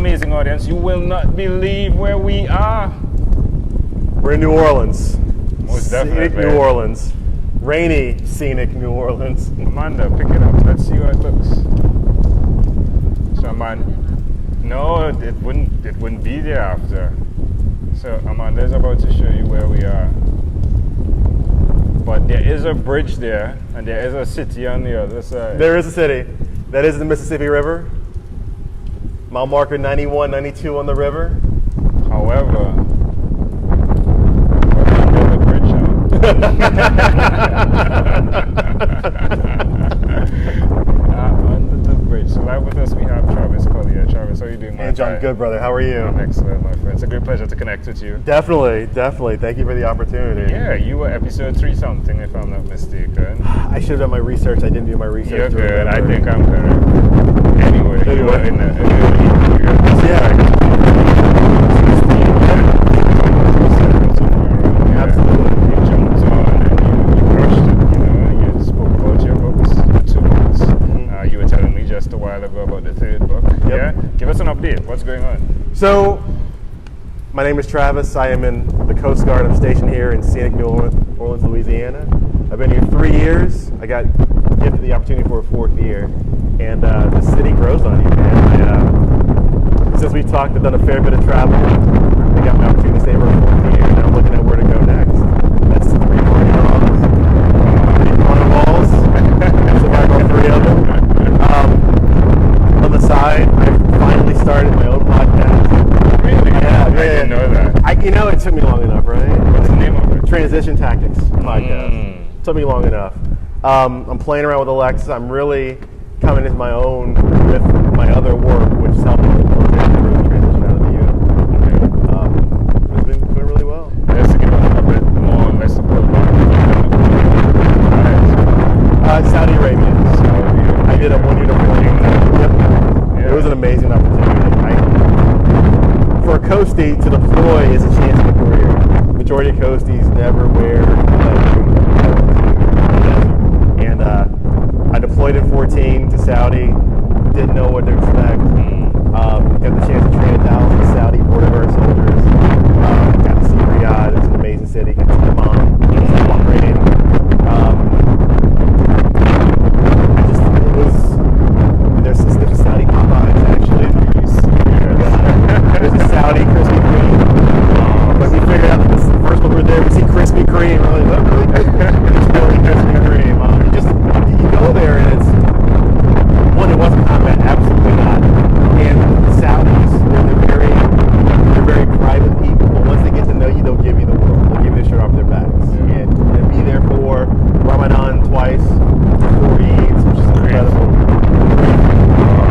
amazing audience. You will not believe where we are. We're in New Orleans. Most definitely. Scenic New Orleans. Rainy, scenic New Orleans. Amanda, pick it up. Let's see how it looks. So, no, it wouldn't be there after. So, Amanda's about to show you where we are. But there is a bridge there, and there is a city on the other side. There is a city. That is the Mississippi River. Mile marker 91, 92 on the river. However, we're under the bridge under the bridge. So live with us we have Travis Collier. Travis, how are you doing, my Hey, John, good, brother. How are you? I'm excellent, my friend. It's a great pleasure to connect with you. Definitely. Thank you for the opportunity. Yeah, you were episode 3 something, if I'm not mistaken. I should have done my research. I didn't do my research. You're good. I think I'm correct. Anyway, you were in the Absolutely. You jumped on and you crushed it. You spoke about your books, the 2 books. You were telling me just a while ago about the 3rd book. Yep. Yeah, give us an update. What's going on? So, my name is Travis. I am in the Coast Guard. I'm stationed here in scenic New Orleans, Louisiana. I've been here 3 years. I got gifted the opportunity for a 4th year, and the city grows on you, man. Since we talked, I've done a fair bit of travel. I got my opportunity to stay for a 4th year, and I'm looking at where to go next. That's 3 party dogs, 3 carnivals. I survived all 3 of them. On the side, I finally started my own podcast. Really? Yeah, I didn't know that. It took me long enough, right? What's the name of it? Transition Tactics podcast. Took me long enough. I'm playing around with Alexa. I'm really coming into my own with my other work, which is helping me transition out of the unit. It's been doing really well. Let's give a little bit more, let's talk about Saudi Arabia. I did a 1-year deployment. Yep. Yeah. It was an amazing opportunity. For a coastie to deploy is a chance in a career. Majority of coasties never wear and I deployed in 14 to Saudi. Didn't know what to expect. Got the chance to train 1,000 Saudi Border Guard soldiers. Got to see Riyadh. It's an amazing city. Got to see Amman. Bahrain. There's a Saudi Popeyes actually. There's a Saudi Krispy Kreme. But we figured out that this is the first one we were there. We see Krispy Kreme. We're like, oh, really? It's really Krispy Kreme. You go there and it's one. It wasn't combat, absolutely not. And the Saudis, they're very private people. But once they get to know you, they'll give you the world. They'll give you the shirt off their backs. And to be there for Ramadan twice, 4 Eids, which is incredible.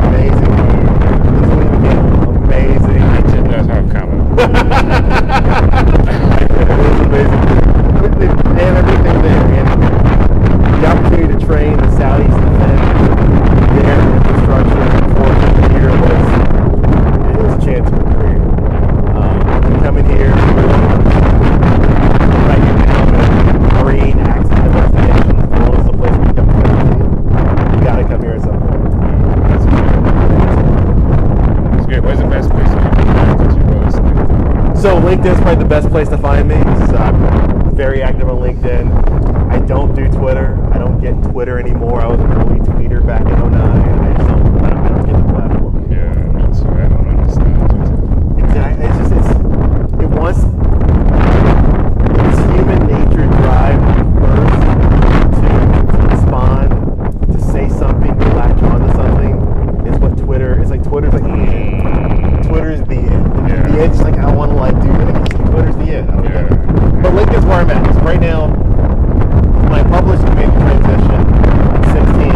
Amazing. Amazing. I did not have camera. It was amazing. They have everything there. And the opportunity to train the Saudis to defend their infrastructure for a year was a chance for a career. Coming here, right now, Marine accident investigation. The world is a place where you come to. You gotta come here at some point. That's great. Where's the best place to find you? So LinkedIn's probably the best place to find me. I'm very active on LinkedIn. I don't do Twitter. I don't get Twitter anymore. I was an early tweeter back in 2009. I just don't get the platform. Yeah, me too. I don't understand Twitter. Exactly. It's human nature drive first to respond, to say something, to latch on to something is what Twitter is like. Twitter's like the end. Twitter's the end. Yeah. The edge is like, I want to do that. Twitter's the end. I don't get it. But LinkedIn's where I'm at. So right now, when I published and made the transition at 16,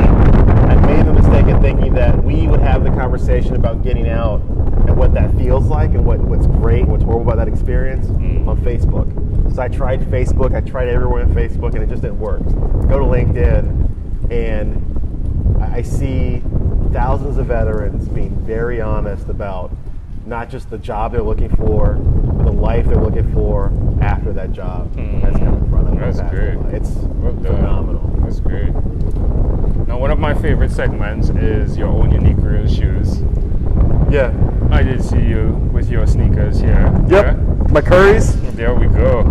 I made the mistake of thinking that we would have the conversation about getting out and what that feels like and what's great and what's horrible about that experience on Facebook. So I tried Facebook, I tried everywhere on Facebook, and it just didn't work. Go to LinkedIn, and I see thousands of veterans being very honest about not just the job they're looking for, but the life they're looking for after that job that's come in front of them. That's great. It's phenomenal. That's great. Now, one of my favorite segments is your own unique real shoes. Yeah. I did see you with your sneakers here. Yep. Yeah? My Currys. There we go.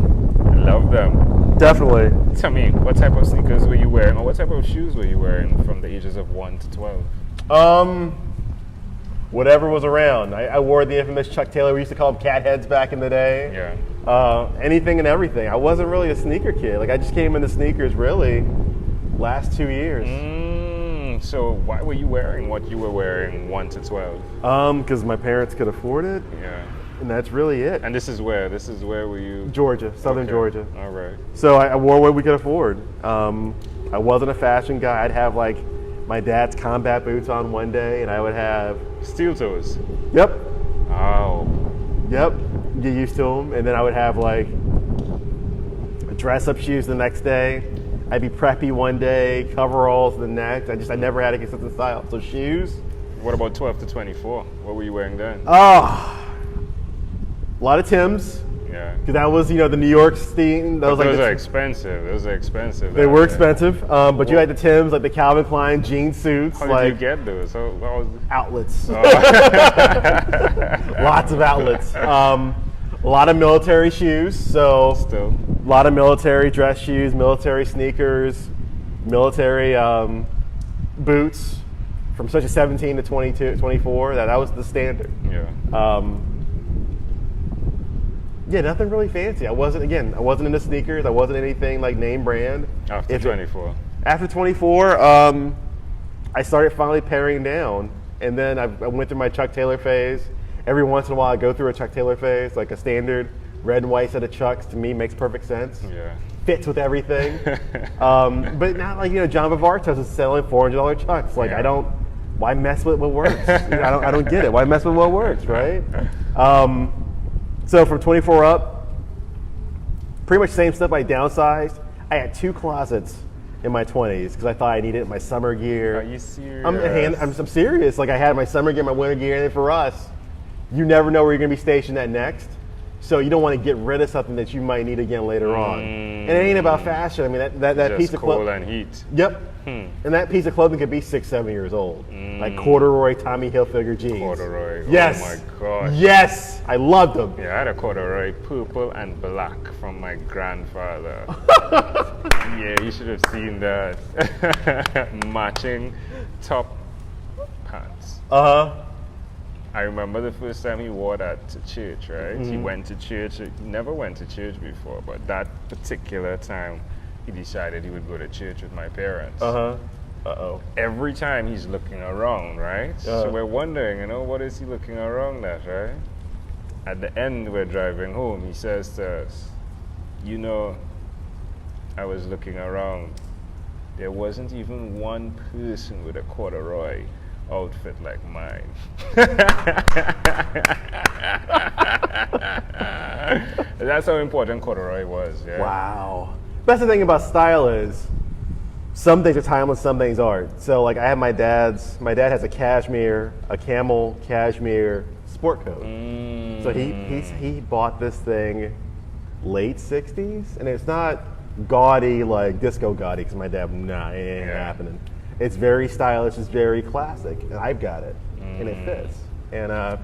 I love them. Definitely. Tell me, what type of sneakers were you wearing, or what type of shoes were you wearing from the ages of 1 to 12? Whatever was around. I wore the infamous Chuck Taylor. We used to call them cat heads back in the day. Yeah. Anything and everything. I wasn't really a sneaker kid. Like, I just came into sneakers really last 2 years. So why were you wearing what you were wearing 1 to 12? Because my parents could afford it. Yeah. And that's really it. And this is where were you? Georgia, southern Okay. Georgia. All right. So I wore what we could afford. I wasn't a fashion guy. I'd have like my dad's combat boots on one day, and I would have. Steel toes. Yep. Oh. Yep. Get used to them. And then I would have like dress up shoes the next day. I'd be preppy one day, coveralls the next. I never had a consistent style. So shoes. What about 12 to 24? What were you wearing then? Oh, a lot of Timbs. Yeah. Because that was, the New York theme. Those are expensive. Those are expensive. They were expensive, but you had the Timbs, like the Calvin Klein jean suits. How did you get those? What was outlets. Lots of outlets. A lot of military shoes. So Still. a lot of military dress shoes, military sneakers, military boots from such a 17 to 22, 24. That was the standard. Yeah. Yeah, nothing really fancy. I wasn't into sneakers. I wasn't anything like name brand. After 24. After 24, I started finally paring down. And then I went through my Chuck Taylor phase. Every once in a while, I go through a Chuck Taylor phase, like a standard red and white set of Chucks. To me, makes perfect sense. Yeah. Fits with everything. But not like, John Vivartos is selling $400 Chucks. Like, Yeah. why mess with what works? I don't get it. Why mess with what works, right? So from 24 up, pretty much same stuff. I downsized. I had 2 closets in my 20s because I thought I needed my summer gear. Are you serious? I'm serious. Like, I had my summer gear, my winter gear, and then for us, you never know where you're going to be stationed at next. So you don't want to get rid of something that you might need again later on. And it ain't about fashion. I mean, that Just piece of cold clothing. and heat. Yep. And that piece of clothing could be 6-7 years old. Like corduroy Tommy Hilfiger jeans. Corduroy. Yes. Oh my gosh. Yes. I loved them. Yeah, I had a corduroy purple and black from my grandfather. Yeah, you should have seen that. Matching top pants. Uh-huh. I remember the first time he wore that to church, right? He went to church. He never went to church before, but that particular time, he decided he would go to church with my parents. Uh-huh. Uh-oh. Every time he's looking around, right? So we're wondering, what is he looking around at, right? At the end, we're driving home. He says to us, I was looking around. There wasn't even one person with a corduroy outfit like mine. That's how important corduroy was. Yeah. Wow. That's the thing about style is some things are timeless, some things aren't. So like I have my dad has a camel cashmere sport coat. So he bought this thing late 60s, and it's not gaudy like disco gaudy because my dad, it ain't happening. It's very stylish, it's very classic, and I've got it, and it fits. And I'll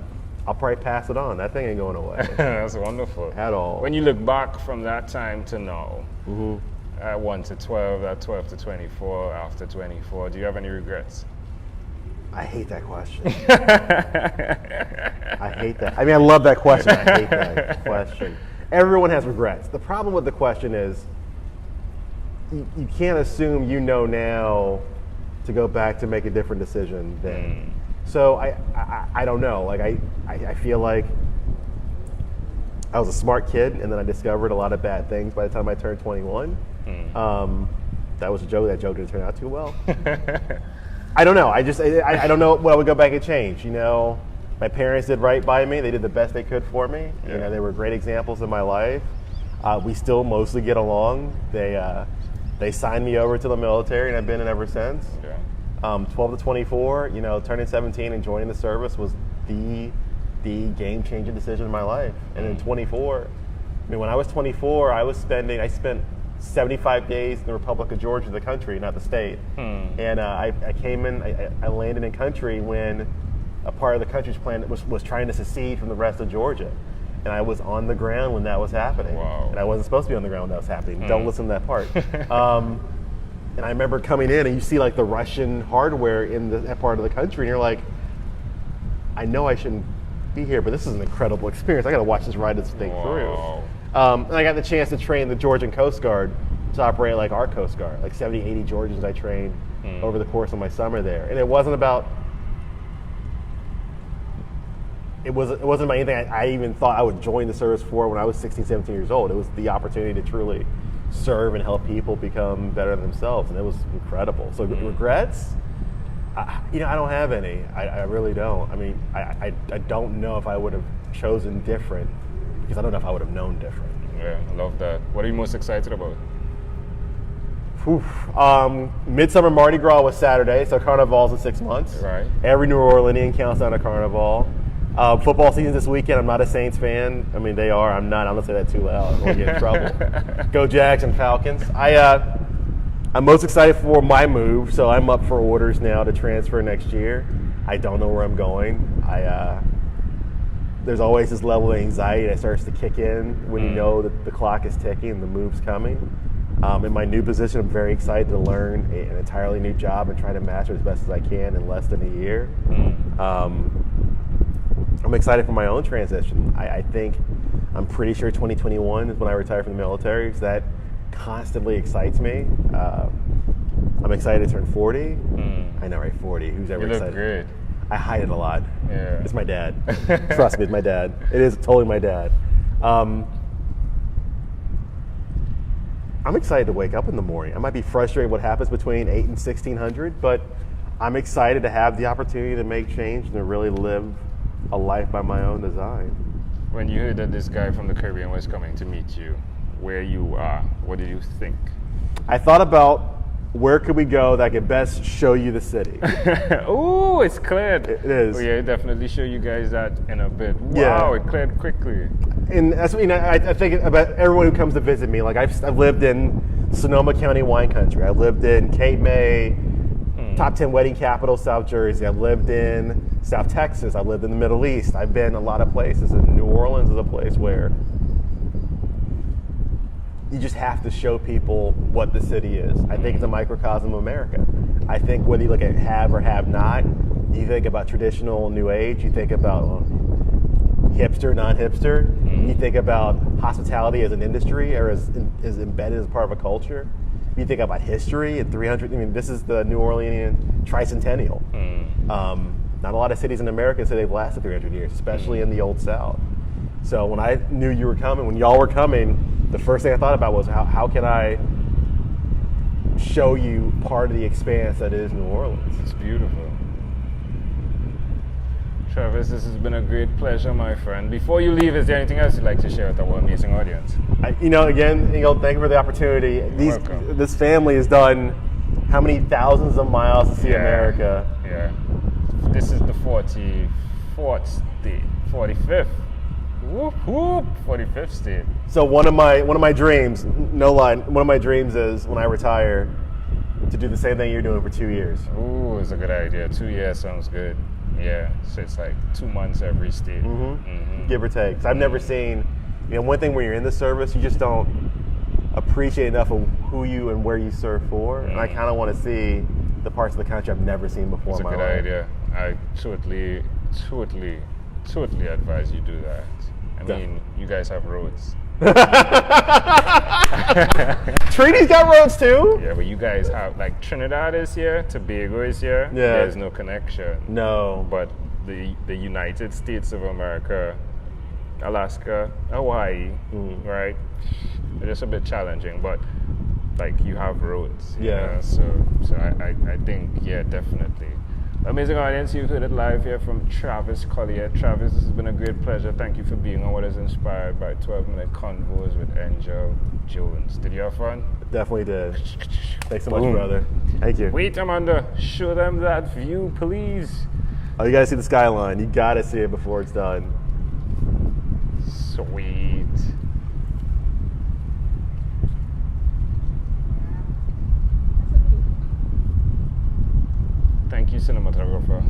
probably pass it on. That thing ain't going away. That's wonderful. At all. When you look back from that time to now, 1 to 12, 12 to 24, after 24, do you have any regrets? I hate that question. I hate that. I mean, I love that question. I hate that question. Everyone has regrets. The problem with the question is you can't assume now to go back to make a different decision then. So I don't know. Like I feel like I was a smart kid, and then I discovered a lot of bad things by the time I turned 21. That was a joke. That joke didn't turn out too well. I don't know. I don't know what I would go back and change. My parents did right by me. They did the best they could for me. Yeah. They were great examples in my life. We still mostly get along. They signed me over to the military, and I've been in ever since. Yeah. 12 to 24, turning 17 and joining the service was the game-changing decision in my life. And in 24, when I was 24, I spent 75 days in the Republic of Georgia, the country, not the state. And I came in, I landed in country when a part of the country's plan that was trying to secede from the rest of Georgia. And I was on the ground when that was happening. Wow. And I wasn't supposed to be on the ground when that was happening. Don't listen to that part. And I remember coming in and you see like the Russian hardware in that part of the country and you're like, I know I shouldn't be here, but this is an incredible experience. I got to watch this ride this thing through. And I got the chance to train the Georgian Coast Guard to operate like our Coast Guard, like 70, 80 Georgians I trained over the course of my summer there. And it wasn't about anything I even thought I would join the service for when I was 16, 17 years old. It was the opportunity to truly serve and help people become better than themselves, and it was incredible. So regrets? I don't have any. I really don't. I mean, I don't know if I would have chosen different because I don't know if I would have known different. Yeah, I love that. What are you most excited about? Midsummer Mardi Gras was Saturday, so Carnival's in 6 months. Right. Every New Orleanian counts down to Carnival. Football season's this weekend. I'm not a Saints fan. I mean, they are. I'm not. I'm going to say that too loud. I'm going to get in trouble. Go Jags and Falcons. I'm most excited for my move, so I'm up for orders now to transfer next year. I don't know where I'm going. There's always this level of anxiety that starts to kick in when you know that the clock is ticking and the move's coming. In my new position, I'm very excited to learn an entirely new job and try to master it as best as I can in less than a year. I'm excited for my own transition. I'm pretty sure 2021 is when I retire from the military, so that constantly excites me. I'm excited to turn 40. I know, right? 40. Who's ever excited? You look great. I hide it a lot. Yeah. It's my dad. Trust me, it's my dad. It is totally my dad. I'm excited to wake up in the morning. I might be frustrated what happens between 8 and 1600, but I'm excited to have the opportunity to make change and to really live a life by my own design. When you heard that this guy from the Caribbean was coming to meet you, where you are, what did you think? I thought about where could we go that could best show you the city. Ooh, it's cleared. It is. Oh, yeah, definitely show you guys that in a bit. Wow, Yeah. it cleared quickly. And that's what, I think about everyone who comes to visit me. Like I've lived in Sonoma County wine country. I've lived in Cape May, top 10 wedding capital, South Jersey. I've lived in South Texas. I've lived in the Middle East. I've been a lot of places. And New Orleans is a place where you just have to show people what the city is. I think it's a microcosm of America. I think whether you look at have or have not, you think about traditional New Age, you think about hipster, non-hipster, you think about hospitality as an industry or as embedded as part of a culture. You think about history and 300, this is the New Orleanian tricentennial. Not a lot of cities in America say they've lasted 300 years, especially in the Old South. So when I knew you were coming, when y'all were coming, the first thing I thought about was how can I show you part of the expanse that is New Orleans. It's beautiful. Travis, this has been a great pleasure, my friend. Before you leave, is there anything else you'd like to share with our amazing audience? Again, thank you for the opportunity. Welcome. This family has done how many thousands of miles to see America? Yeah. This is the 44th state, 45th. Whoop whoop, 45th state. So one of my dreams, no lie, one of my dreams is when I retire to do the same thing you're doing for 2 years. Ooh, it's a good idea. 2 years sounds good. Yeah, so it's like 2 months every state. Give or take. 'Cause I've never seen, one thing when you're in the service, you just don't appreciate enough of who you and where you serve for. And I kind of want to see the parts of the country I've never seen before in my life. It's a good idea. I totally advise you do that. I mean, you guys have roads. Trinity's got roads too. Yeah, but you guys have, like, Trinidad is here, Tobago is here. Yeah. There's no connection. No. But the United States of America, Alaska, Hawaii, right? They're just a bit challenging, but like you have roads. Yeah. So I think, yeah, definitely. Amazing audience, you heard it live here from Travis Collier. Travis, this has been a great pleasure. Thank you for being on what is inspired by 12-minute convos with Angel Jones. Did you have fun? Definitely did. Thanks so much, brother. Thank you. Wait, Amanda, show them that view, please. Oh, you gotta see the skyline. You gotta see it before it's done. Sweet. Thank you, cinematographer.